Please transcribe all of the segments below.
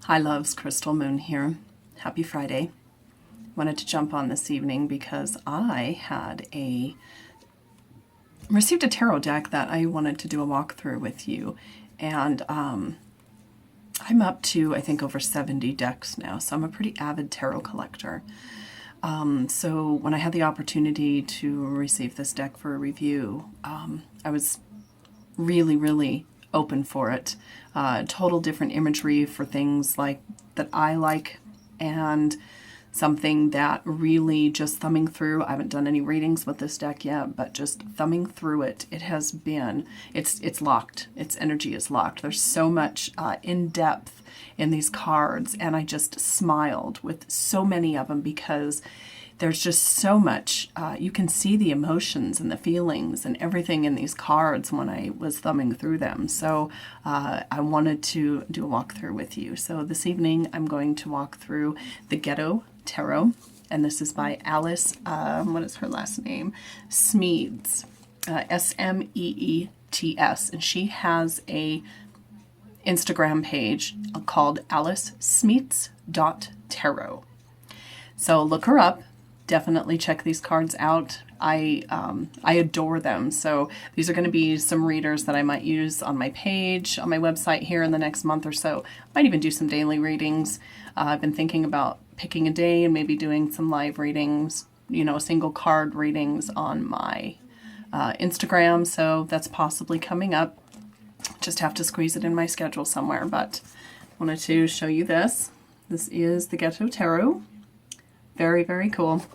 Hi loves, Crystal Moon here. Happy Friday. Wanted to jump on this evening because I had received a tarot deck that I wanted to do a walkthrough with you, and I'm up to I think over 70 decks now, so I'm a pretty avid tarot collector. So when I had the opportunity to receive this deck for a review, I was really open for it. Total different imagery for things like that I like, and something that really just thumbing through. I haven't done any readings with this deck yet, but just thumbing through it, it has been, it's locked. Its energy is locked. There's so much in depth in these cards, and I just smiled with so many of them because there's just so much. You can see the emotions and the feelings and everything in these cards when I was thumbing through them. So I wanted to do a walkthrough with you. So this evening I'm going to walk through the Ghetto Tarot, and this is by Alice, what is her last name? Smeets, Smeets, and she has a Instagram page called alicesmeets.tarot. So look her up. Definitely check these cards out. I adore them. So these are going to be some readers that I might use on my page, on my website here in the next month or so. Might even do some daily readings. I've been thinking about picking a day and maybe doing some live readings, single card readings on my Instagram. So that's possibly coming up. Just have to squeeze it in my schedule somewhere. But I wanted to show you this. This is the Ghetto Tarot. Very cool.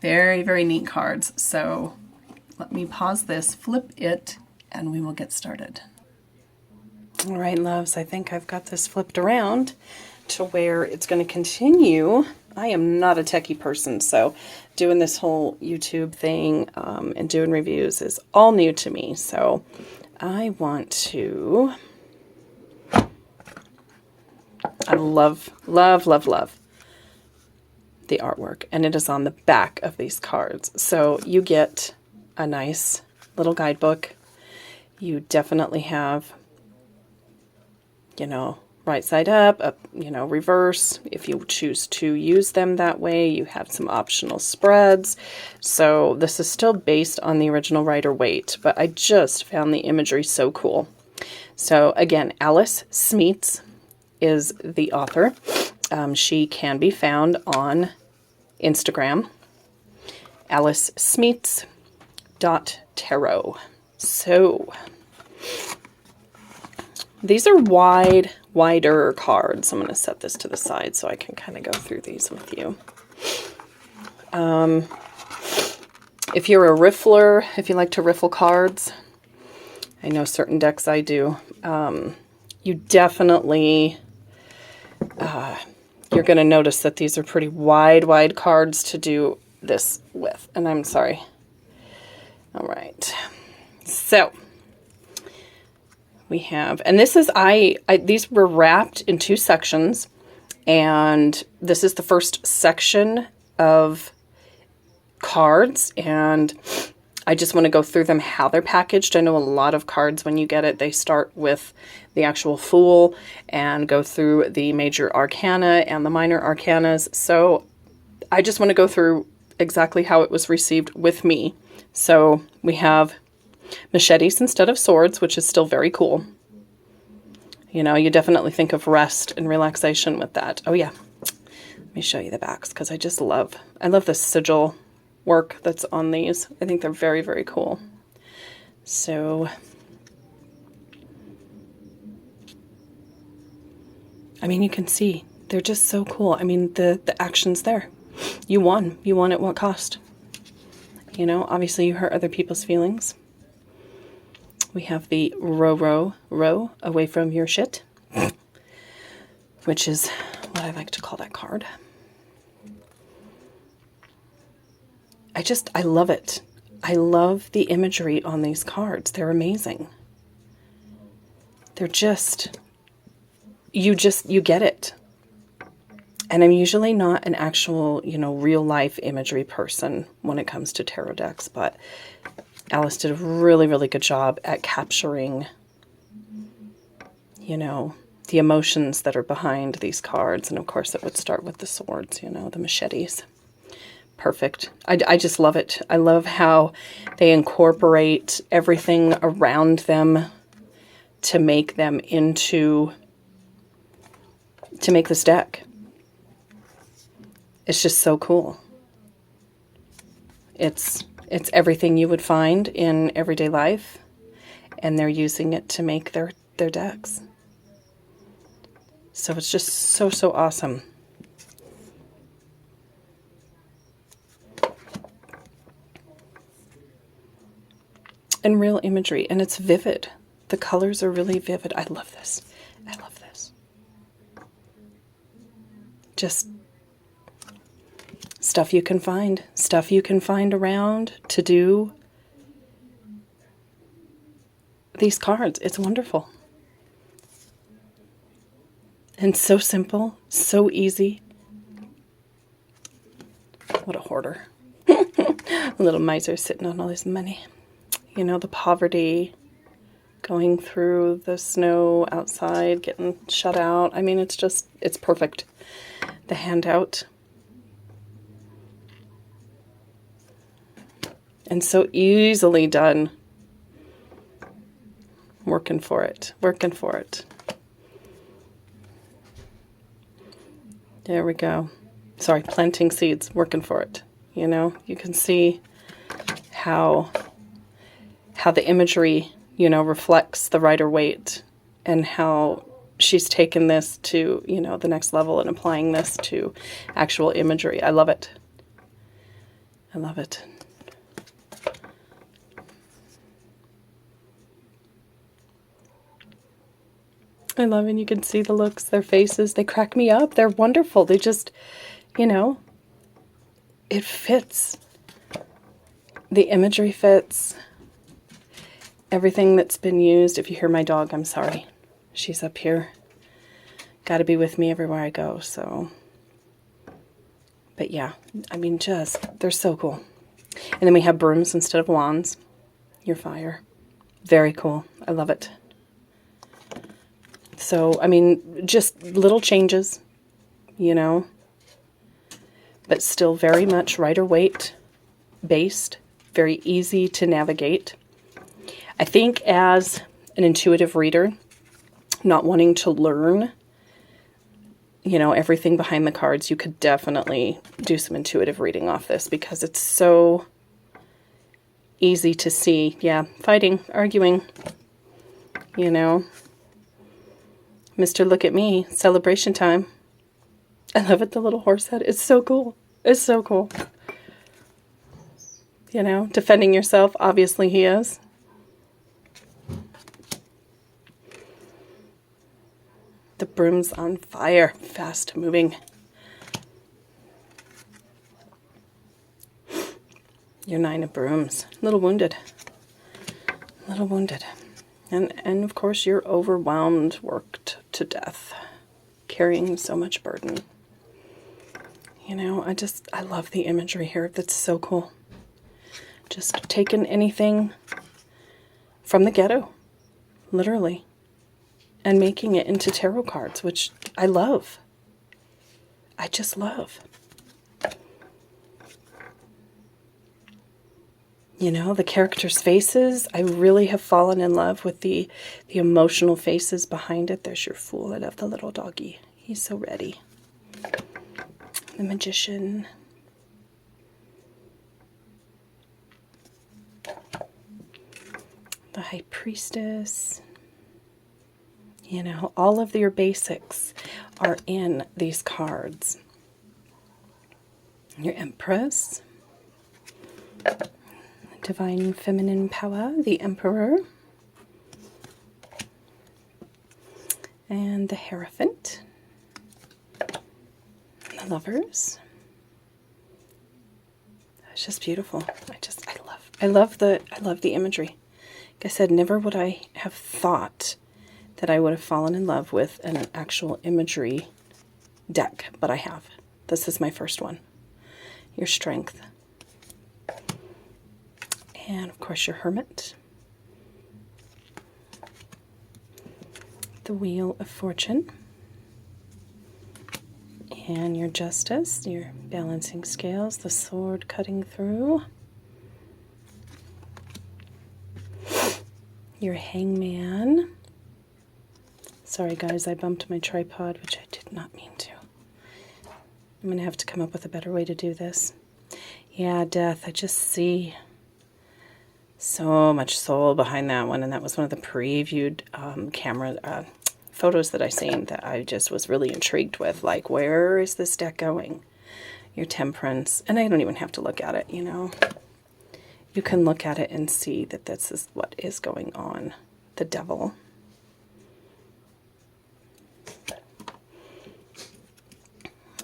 Very neat cards. So let me pause this, flip it, and we will get started. All right, loves, I think I've got this flipped around to where it's going to continue. I am not a techie person, so doing this whole YouTube thing and doing reviews is all new to me. So I want to... I love the artwork, and it is on the back of these cards. So you get a nice little guidebook. You definitely have, right side up, reverse. If you choose to use them that way, you have some optional spreads. So this is still based on the original Rider-Waite, but I just found the imagery so cool. So again, Alice Smeets is the author. She can be found on Instagram, alicesmeets.tarot. So these are wider cards. I'm going to set this to the side so I can kind of go through these with you. If you're a riffler, if you like to riffle cards, I know certain decks I do, you definitely... you're going to notice that these are pretty wide cards to do this with. And I'm sorry. All right. So we have, and this is, these were wrapped in two sections. And this is the first section of cards. And I just want to go through them, how they're packaged. I know a lot of cards, when you get it, they start with the actual Fool and go through the major arcana and the minor arcanas. So I just want to go through exactly how it was received with me. So we have machetes instead of swords, which is still very cool. You definitely think of rest and relaxation with that. Oh yeah. Let me show you the backs, because I love the sigil work that's on these. I think they're very cool. So you can see they're just so cool. The action's there. You won at what cost? Obviously you hurt other people's feelings. We have the row away from your shit, which is what I like to call that card. I love it. I love the imagery on these cards. They're amazing. They're just, you get it. And I'm usually not an actual, real life imagery person when it comes to tarot decks, but Alice did a really good job at capturing, the emotions that are behind these cards. And of course it would start with the swords, you know, the machetes. Perfect. I just love it. I love how they incorporate everything around them to make them into, to make this deck. It's just so cool. It's everything you would find in everyday life, and they're using it to make their decks. So it's just so, so awesome. And real imagery, and it's vivid. The colors are really vivid. I love this. I love this. Just stuff you can find. Stuff you can find around to do these cards. It's wonderful. And so simple, so easy. What a hoarder. A little miser sitting on all his money. You know, the poverty, going through the snow outside, getting shut out. I mean, it's just, it's perfect. The handout. And so easily done. Working for it. Working for it. There we go. Sorry, planting seeds. Working for it. You know, you can see how the imagery, you know, reflects the Rider-Waite, and how she's taken this to, you know, the next level and applying this to actual imagery. I love it. I love it. I love it. You can see the looks, their faces. They crack me up. They're wonderful. They just, you know, it fits. The imagery fits. Everything that's been used. If you hear my dog, I'm sorry. She's up here. Got to be with me everywhere I go, so. But yeah, I mean, just, they're so cool. And then we have brooms instead of wands. Your fire. Very cool. I love it. So, I mean, just little changes, you know, but still very much Rider-Waite based, very easy to navigate. I think as an intuitive reader, not wanting to learn, you know, everything behind the cards, you could definitely do some intuitive reading off this, because it's so easy to see. Yeah, fighting, arguing, you know. Mr. Look at Me, celebration time. I love it, the little horse head. It's so cool. It's so cool. You know, defending yourself, obviously he is. The broom's on fire, fast moving. Your 9 of brooms, a little wounded. A little wounded. And of course you're overwhelmed, worked to death, carrying so much burden. You know, I love the imagery here. That's so cool. Just taking anything from the ghetto, literally, and making it into tarot cards, which I love. I just love. You know, the characters' faces, I really have fallen in love with the emotional faces behind it. There's your Fool. I love the little doggy. He's so ready. The Magician. The High Priestess. You know, all of your basics are in these cards. Your Empress. Divine Feminine Power, the Emperor, and the Hierophant, the Lovers. It's just beautiful. I love the imagery. Like I said, never would I have thought that I would have fallen in love with an actual imagery deck, but I have. This is my first one. Your Strength. And of course your Hermit. the Wheel of Fortune, and your Justice, your balancing scales, the Sword cutting through, your Hangman. Sorry guys, I bumped my tripod, which I did not mean to. I'm going to have to come up with a better way to do this. Yeah, Death, I just see so much soul behind that one, and that was one of the previewed camera photos that I seen that I just was really intrigued with. Like, where is this deck going? Your Temperance, and I don't even have to look at it, you know. You can look at it and see that this is what is going on. The Devil.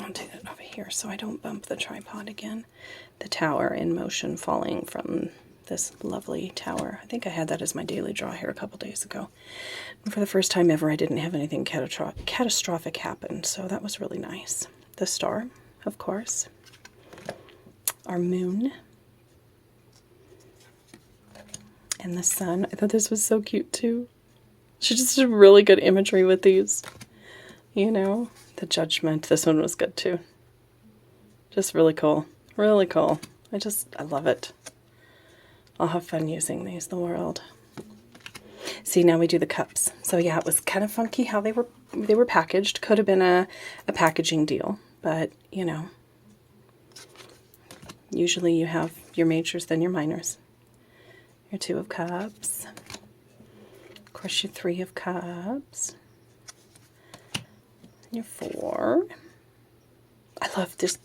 I'll do that over here so I don't bump the tripod again. The Tower in motion, falling from this lovely tower. I think I had that as my daily draw here a couple days ago. And for the first time ever, I didn't have anything catastrophic happen, so that was really nice. The Star, of course. Our Moon. And the Sun. I thought this was so cute too. She just did really good imagery with these. You know, the Judgment. This one was good too. Just really cool. Really cool. I love it. I'll have fun using these in the world. See, now we do the cups. So yeah, it was kind of funky how they were packaged. Could have been a packaging deal, but you know, usually you have your majors, then your minors. Your 2 of Cups. Of course, your 3 of Cups. Your 4. I love this.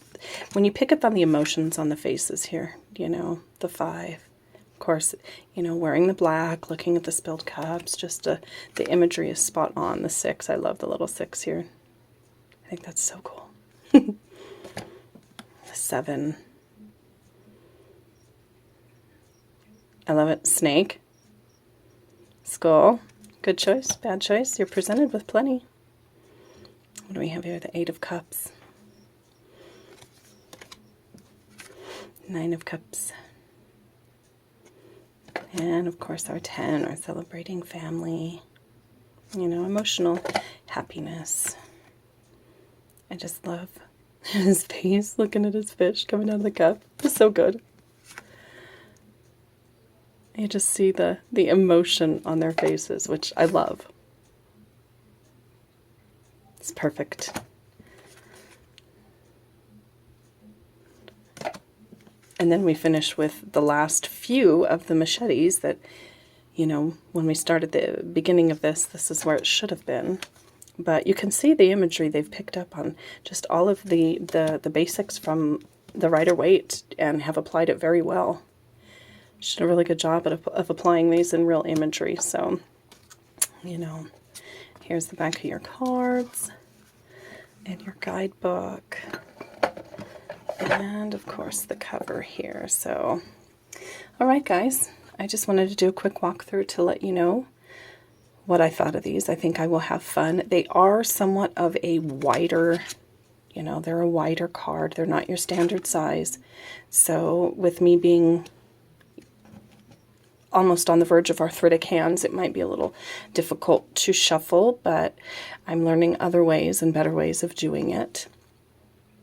When you pick up on the emotions on the faces here, you know, the 5. Of course, you know, wearing the black, looking at the spilled cups, just the imagery is spot on. The 6, I love the little 6 here. I think that's so cool. The 7. I love it. Snake. Skull. Good choice, bad choice. You're presented with plenty. What do we have here? The 8 of Cups. 9 of Cups. And of course our 10, our celebrating family. You know, emotional happiness. I just love his face, looking at his fish coming out of the cup. It's so good. You just see the emotion on their faces, which I love. It's perfect. And then we finish with the last few of the machetes that, you know, when we started the beginning of this is where it should have been. But you can see the imagery they've picked up on just all of the basics from the Rider-Waite and have applied it very well. She did a really good job of applying these in real imagery. So, you know, here's the back of your cards and your guidebook. And, of course, the cover here. So, all right, guys. I just wanted to do a quick walkthrough to let you know what I thought of these. I think I will have fun. They are somewhat of a wider, you know, they're a wider card. They're not your standard size. So, with me being almost on the verge of arthritic hands, it might be a little difficult to shuffle, but I'm learning other ways and better ways of doing it.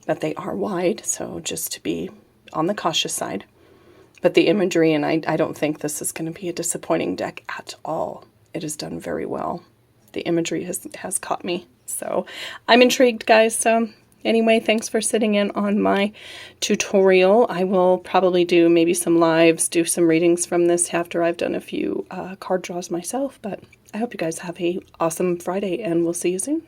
But they are wide, so just to be on the cautious side. But the imagery, and I don't think this is going to be a disappointing deck at all. It is done very well. The imagery has caught me. So I'm intrigued, guys. So anyway, thanks for sitting in on my tutorial. I will probably do maybe some lives, do some readings from this after I've done a few card draws myself. But I hope you guys have an awesome Friday, and we'll see you soon.